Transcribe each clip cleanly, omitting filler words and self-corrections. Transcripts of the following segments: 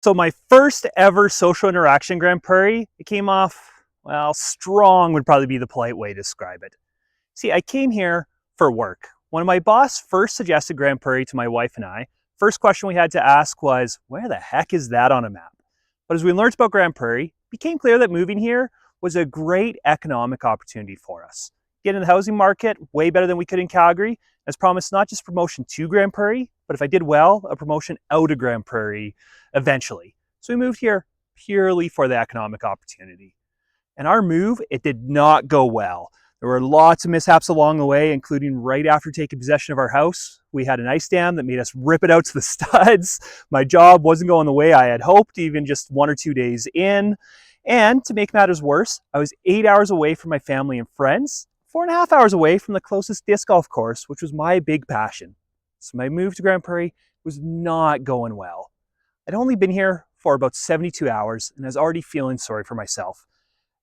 So my first ever social interaction in Grande Prairie, it came off, well, strong would probably be the polite way to describe it. See, I came here for work. When my boss first suggested Grande Prairie to my wife and I, first question we had to ask was, where the heck is that on a map? But as we learned about Grande Prairie, it became clear that moving here was a great economic opportunity for us. Get in the housing market way better than we could in Calgary, as promised not just promotion to Grande Prairie, but if I did well, a promotion out of Grande Prairie eventually. So we moved here purely for the economic opportunity. And our move, it did not go well. There were lots of mishaps along the way, including right after taking possession of our house. We had an ice dam that made us rip it out to the studs. My job wasn't going the way I had hoped, even just 1 or 2 days in. And to make matters worse, I was 8 hours away from my family and friends, 4.5 hours away from the closest disc golf course, which was my big passion. So my move to Grande Prairie was not going well. I'd only been here for about 72 hours and I was already feeling sorry for myself.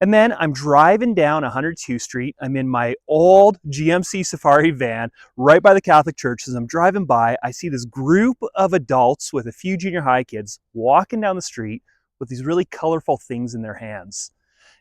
And then I'm driving down 102nd Street. I'm in my old GMC Safari van right by the Catholic Church. As I'm driving by, I see this group of adults with a few junior high kids walking down the street with these really colorful things in their hands.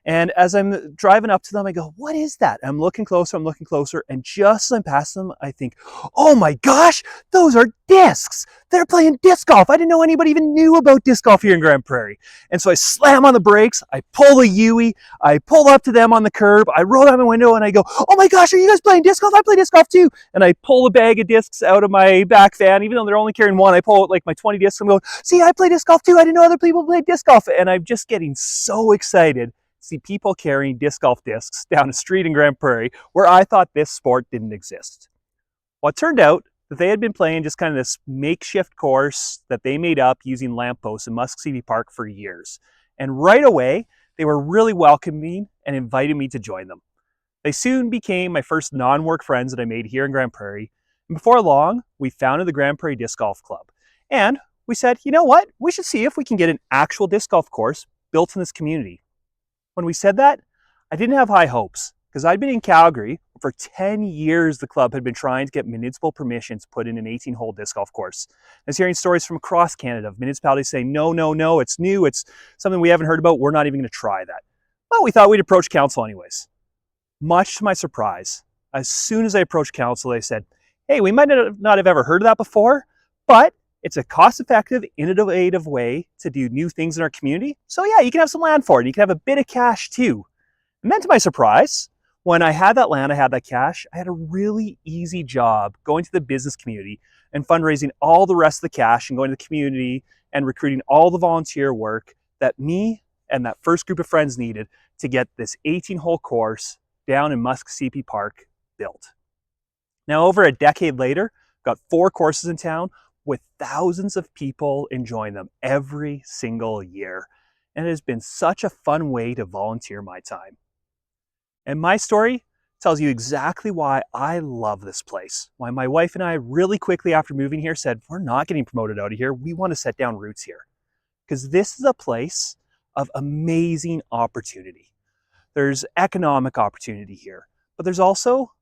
And as I'm driving up to them, I go, what is that? I'm looking closer, and just as I'm past them, I think, oh my gosh, those are discs. They're playing disc golf. I didn't know anybody even knew about disc golf here in Grande Prairie. And so I slam on the brakes, I pull a Yui, I pull up to them on the curb, I roll down my window and I go, oh my gosh, are you guys playing disc golf? I play disc golf too. And I pull a bag of discs out of my back van, even though they're only carrying one, I pull out like my 20 discs. I'm going, see, I play disc golf too. I didn't know other people played disc golf. And I'm just getting so excited see people carrying disc golf discs down a street in Grande Prairie where I thought this sport didn't exist. Well, it turned out that they had been playing just kind of this makeshift course that they made up using lampposts in Muscogee Park for years. And right away, they were really welcoming and invited me to join them. They soon became my first non-work friends that I made here in Grande Prairie. And before long, we founded the Grande Prairie Disc Golf Club. And we said, you know what? We should see if we can get an actual disc golf course built in this community. When we said that, I didn't have high hopes because I'd been in Calgary for 10 years. The club had been trying to get municipal permissions put in an 18-hole disc golf course. I was hearing stories from across Canada of municipalities saying, no, it's new, it's something we haven't heard about, we're not even going to try that. Well, we thought we'd approach council anyways. Much to my surprise, as soon as I approached council, they said, hey, we might not have ever heard of that before, but it's a cost-effective, innovative way to do new things in our community. So yeah, you can have some land for it. And you can have a bit of cash too. And then to my surprise, when I had that land, I had that cash, I had a really easy job going to the business community and fundraising all the rest of the cash and going to the community and recruiting all the volunteer work that me and that first group of friends needed to get this 18-hole course down in Muscogee Park built. Now, over a decade later, got 4 courses in town, with thousands of people enjoying them every single year. And it has been such a fun way to volunteer my time. And my story tells you exactly why I love this place. Why my wife and I really quickly after moving here said, we're not getting promoted out of here. We want to set down roots here. Because this is a place of amazing opportunity. There's economic opportunity here, but there's also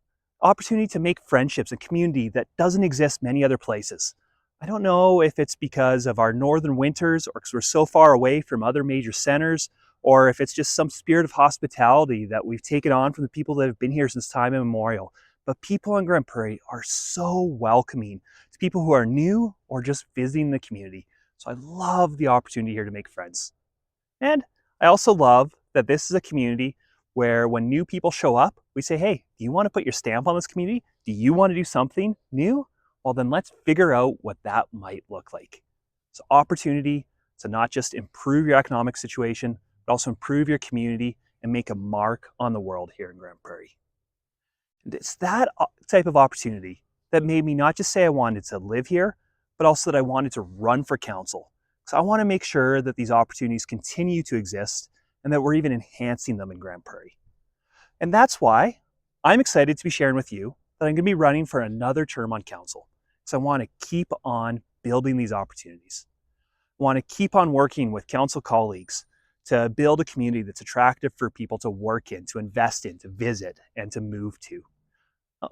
opportunity to make friendships and community that doesn't exist many other places. I don't know if it's because of our northern winters or because we're so far away from other major centers, or if it's just some spirit of hospitality that we've taken on from the people that have been here since time immemorial. But people in Grande Prairie are so welcoming to people who are new or just visiting the community. So I love the opportunity here to make friends. And I also love that this is a community where when new people show up, we say, hey, do you want to put your stamp on this community? Do you want to do something new? Well, then let's figure out what that might look like. It's an opportunity to not just improve your economic situation, but also improve your community and make a mark on the world here in Grande Prairie. And it's that type of opportunity that made me not just say I wanted to live here, but also that I wanted to run for council. So I want to make sure that these opportunities continue to exist and that we're even enhancing them in Grande Prairie. And that's why I'm excited to be sharing with you that I'm going to be running for another term on council. So I want to keep on building these opportunities. I want to keep on working with council colleagues to build a community that's attractive for people to work in, to invest in, to visit, and to move to.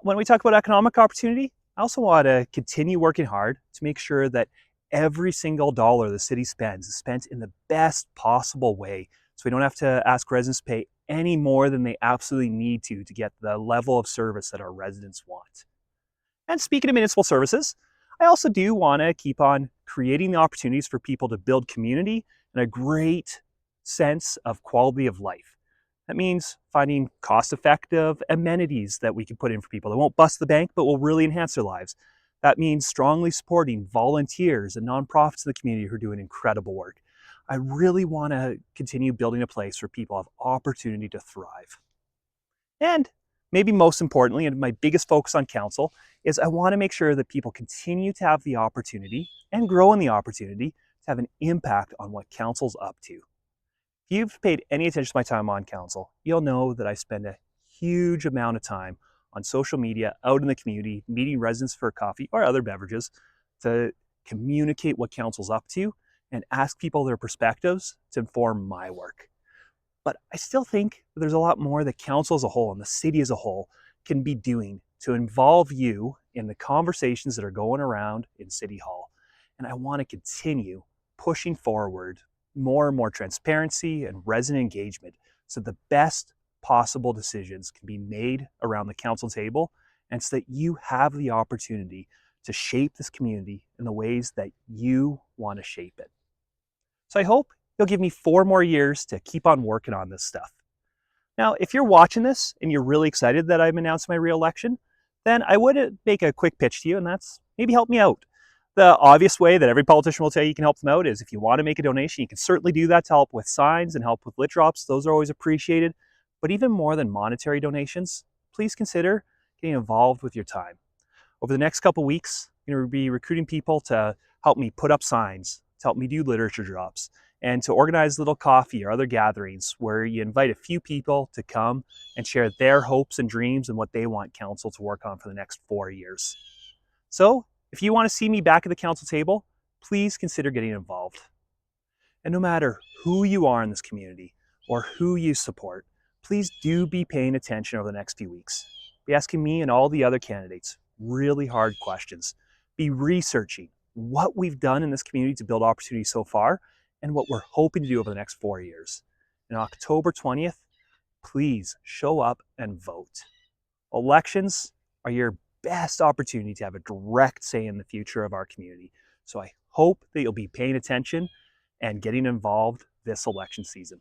When we talk about economic opportunity, I also want to continue working hard to make sure that every single dollar the city spends is spent in the best possible way, so we don't have to ask residents to pay any more than they absolutely need to get the level of service that our residents want. And speaking of municipal services, I also do want to keep on creating the opportunities for people to build community and a great sense of quality of life. That means finding cost-effective amenities that we can put in for people that won't bust the bank but will really enhance their lives. That means strongly supporting volunteers and nonprofits in the community who are doing incredible work. I really want to continue building a place where people have opportunity to thrive. And maybe most importantly, and my biggest focus on council, is I want to make sure that people continue to have the opportunity and grow in the opportunity to have an impact on what council's up to. If you've paid any attention to my time on council, you'll know that I spend a huge amount of time on social media, out in the community, meeting residents for coffee or other beverages to communicate what council's up to and ask people their perspectives to inform my work. But I still think there's a lot more that council as a whole and the city as a whole can be doing to involve you in the conversations that are going around in City Hall. And I want to continue pushing forward more and more transparency and resident engagement so the best possible decisions can be made around the council table and so that you have the opportunity to shape this community in the ways that you want to shape it. So I hope you'll give me 4 more years to keep on working on this stuff. Now, if you're watching this and you're really excited that I'm announcing my re-election, then I would make a quick pitch to you, and that's maybe help me out. The obvious way that every politician will tell you you can help them out is if you want to make a donation, you can certainly do that to help with signs and help with lit drops. Those are always appreciated. But even more than monetary donations, please consider getting involved with your time. Over the next couple weeks, I'm going to be recruiting people to help me put up signs, to help me do literature drops, and to organize little coffee or other gatherings where you invite a few people to come and share their hopes and dreams and what they want council to work on for the next 4 years. So, if you want to see me back at the council table, please consider getting involved. And no matter who you are in this community or who you support, please do be paying attention over the next few weeks. Be asking me and all the other candidates really hard questions. Be researching what we've done in this community to build opportunity so far and what we're hoping to do over the next 4 years. And on October 20th, please show up and vote. Elections are your best opportunity to have a direct say in the future of our community. So I hope that you'll be paying attention and getting involved this election season.